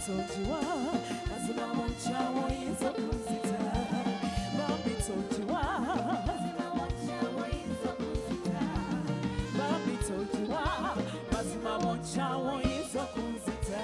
tojiwa mazima monchawo yinza kunzita bambi tojiwa mazima monchawo yinza kunzita bambi tojiwa mazima monchawo yinza kunzita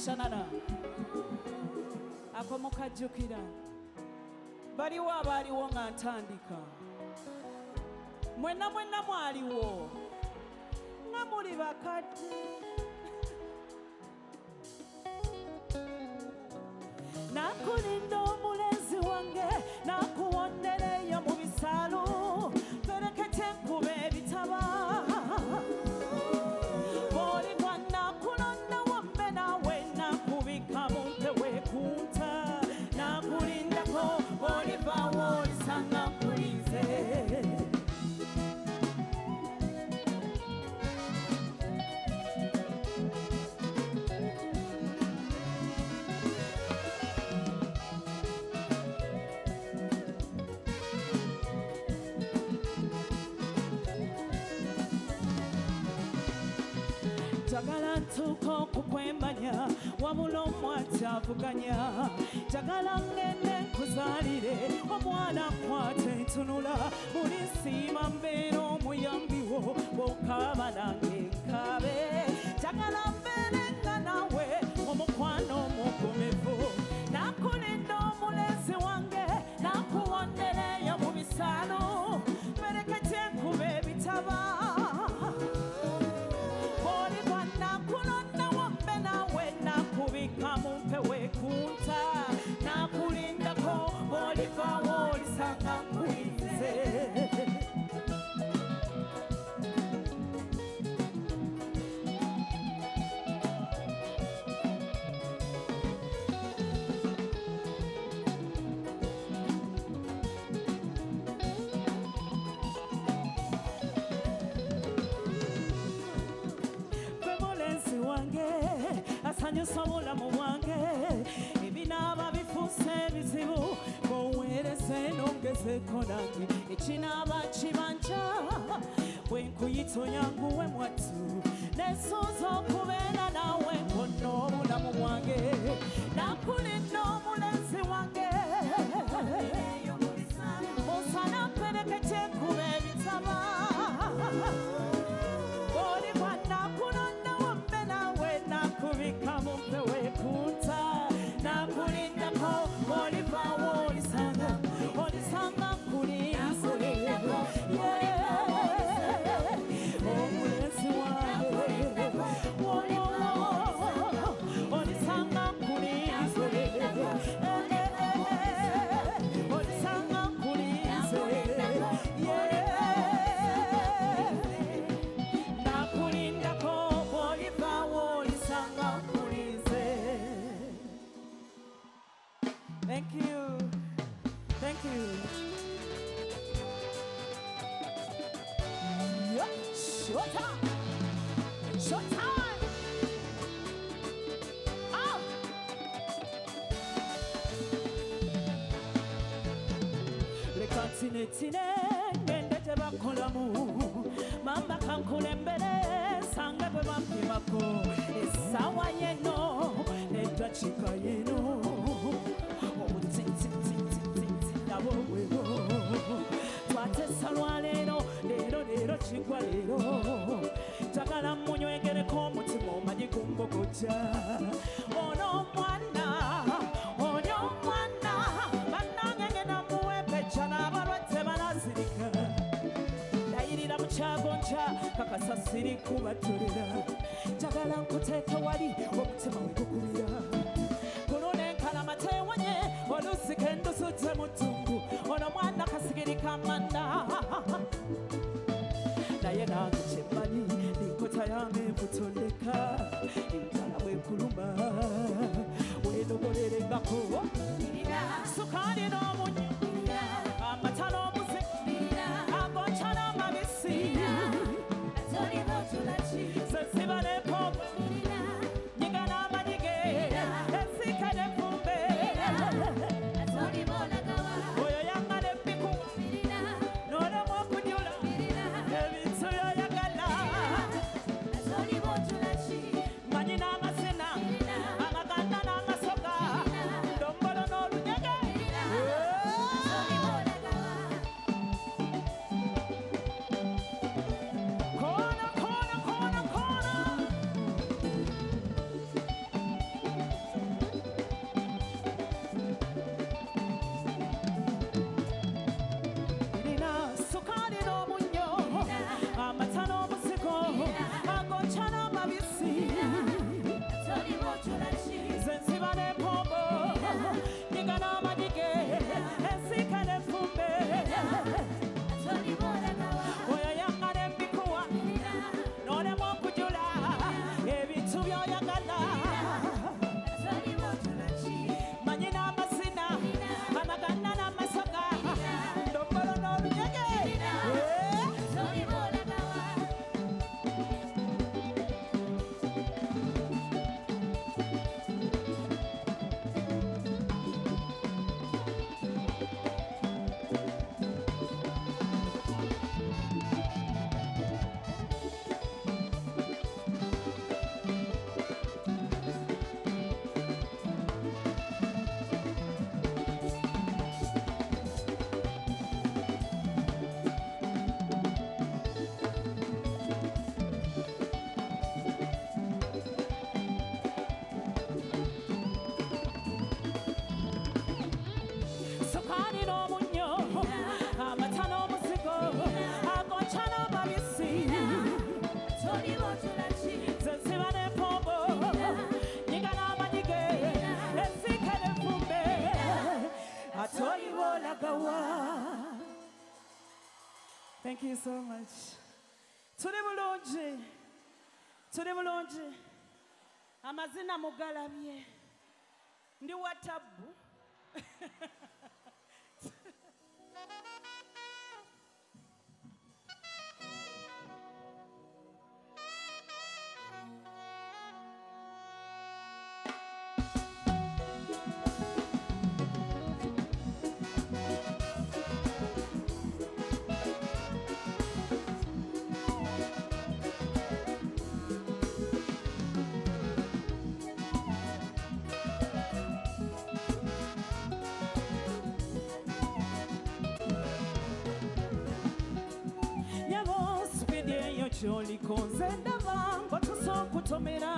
Shanana akomukajjukira baliwo abaaliwo nga ntandika mwenna mwaliwo nga muli bakadde nakulinda omulenzi wange nakuwondereyo mu bisalo perekete nkube ebitaba Jagala ntuko kukwemanya wabula omwati avuganya jagala ngende nkuzaalire omwana nkwate ntunula buli nsiima mbeera omuyambiwo bw'okaaba nange nkaabe jagala mbeere nga nawe omukwano omugumivu nakulinda omulenzi wange nakuwondereyo mu bisalo perekete nkube ebitaba Kamumpewe kunta nakulindako boliva wolisanga nkulize Bemolenzi wange asanyusa obulamu bwange ebinaaba bifuuse ebizibu boweereze nongezeko nange ekinaaba kibanja bwe nkuyita onyanguwe mwattu nesuuza okubeera naawe nkonna obulamu bwange nakulinda omulenzi wange osana mperekete nkube ebitaba Kamumpewe kunta nakulindako boliva wolisanga kulize omulenzi wange olisanga kulize olisanga kulize nakulindako boliva wolisanga Thank you. Thank you. Yep. Showtime. Showtime. Ah. Le continentine ngende tebakolamu mamba kankulembere sange bwe bampimako esawa yeno nedwachika yeno twatesa lwaleero leero kigwa leero njagala munywegereko omutima omanyi gumbogojja ono omwana bannange ngenda muwembeja n'abalwadde banazirika nayirira mu kyagonja kakasa siri kubatolera njagala nkuteeka wali omutima wegukubira Matewanye, olusike ndusute mutungu ono mwana kasigirika manda naye nange kyemmanyi enkota yange mputondeka enjala bwekuluma singako sukali n'omunyo amata n'omuze agonca n'amabisi sensiba n'empombo nyiga n'amanyige ensika n'enfumbe oyo yanga n'emmikuwa n'olemu okujula ebintu by'oyagala manyi n'amasena amaganda n'amasoga ndombolo n'olunyege koona koona koona koona irina sukali n'omunyo amata n'omusigo agonca n'amabisi zensiba n'empombo nyiga n'amanyige ensika n'enfumbe oyo yanga n'emmikuwa n'olemu okujula ebintu by'oyagala manyi n'amasina amaganda n'amasoga ndombolo n'olunyege sukali n'omunyo amata n'omusigo agonca n'amabisi zensiba n'empombo nyiga n'amanyige ensika n'enfumbe atoyiba olagawa. Thank you so much. Tuli bulungi amazina mugalabye ndi watabu kyoliko nze ndaba ng'otusa okutomera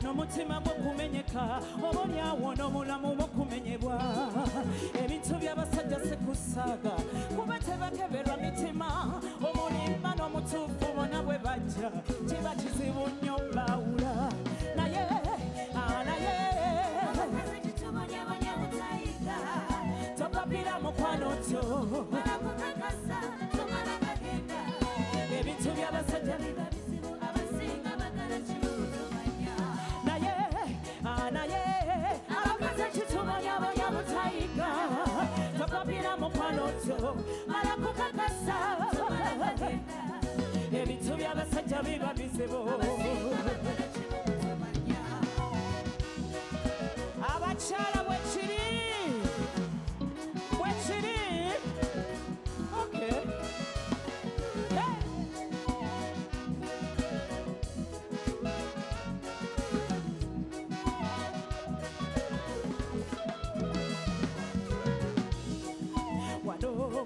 n'omutima gw'okumenyeka oboolyawo n'omulamu bw'okumenyebwa ebintu by'abasajja sekusaaga kuba tebakeberwa mitima omulimba n'omutuufu bona bwe bajja kiba kizibu nnyo mbawula naye topapira mukwano kyo ebintu by'abasajja biba bizibu abasinga bagala kibutumanya naye abakazi kitumanyabanya butayiga topapira mukwano kyo mala kukakasa ebintu by'abasajja biba bizibu abakyala bwekiri okay.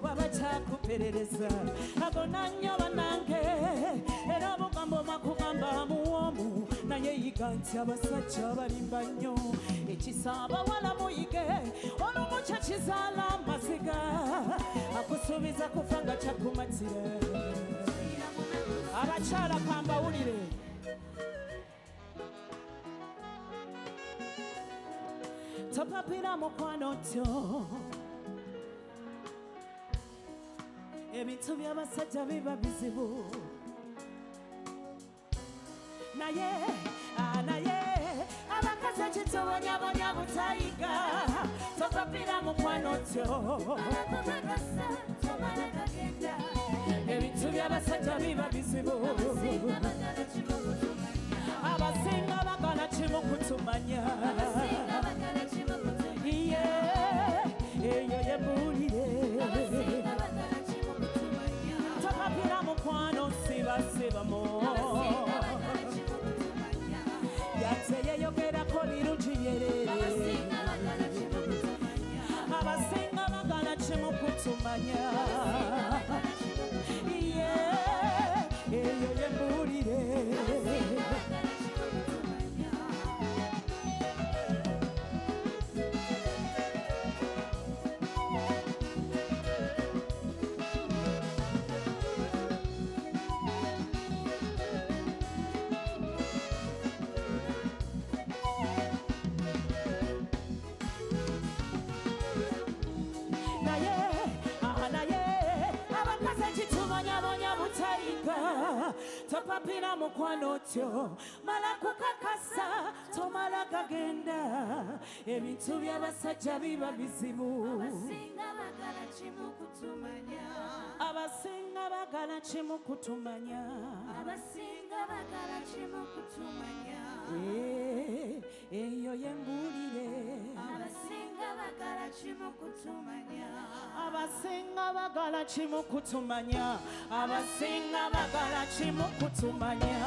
Babachakuperereza agona nnyo banange era obugambo makugamba muwomu naye yiga nti abasajja balimba nnyo ekisa abawala muyige olumu kyekizaala amaziga akusuubiza kufa nga kyakumatira abakyala kambawulire topapira mukwano tyo ebintu by'abasajja biba bizibu naye abakazi chitobonya butayiga topapira mukwano tyo ebintu by'abasajja biba bizibu abasinga bagala kimu kutumanya eyo yembulire topapira mukwano sibasibamo yateyeyogerako birungi byerere abasinga bagala kimu kutumanya eyo yembulire topapira mukwano tyo mala kukakasa tomala gagenda ebintu by'abasajja biba bizibu abasinga bagala kimu kutumanya eyo yembulire abasinga bagala kimu kutumanya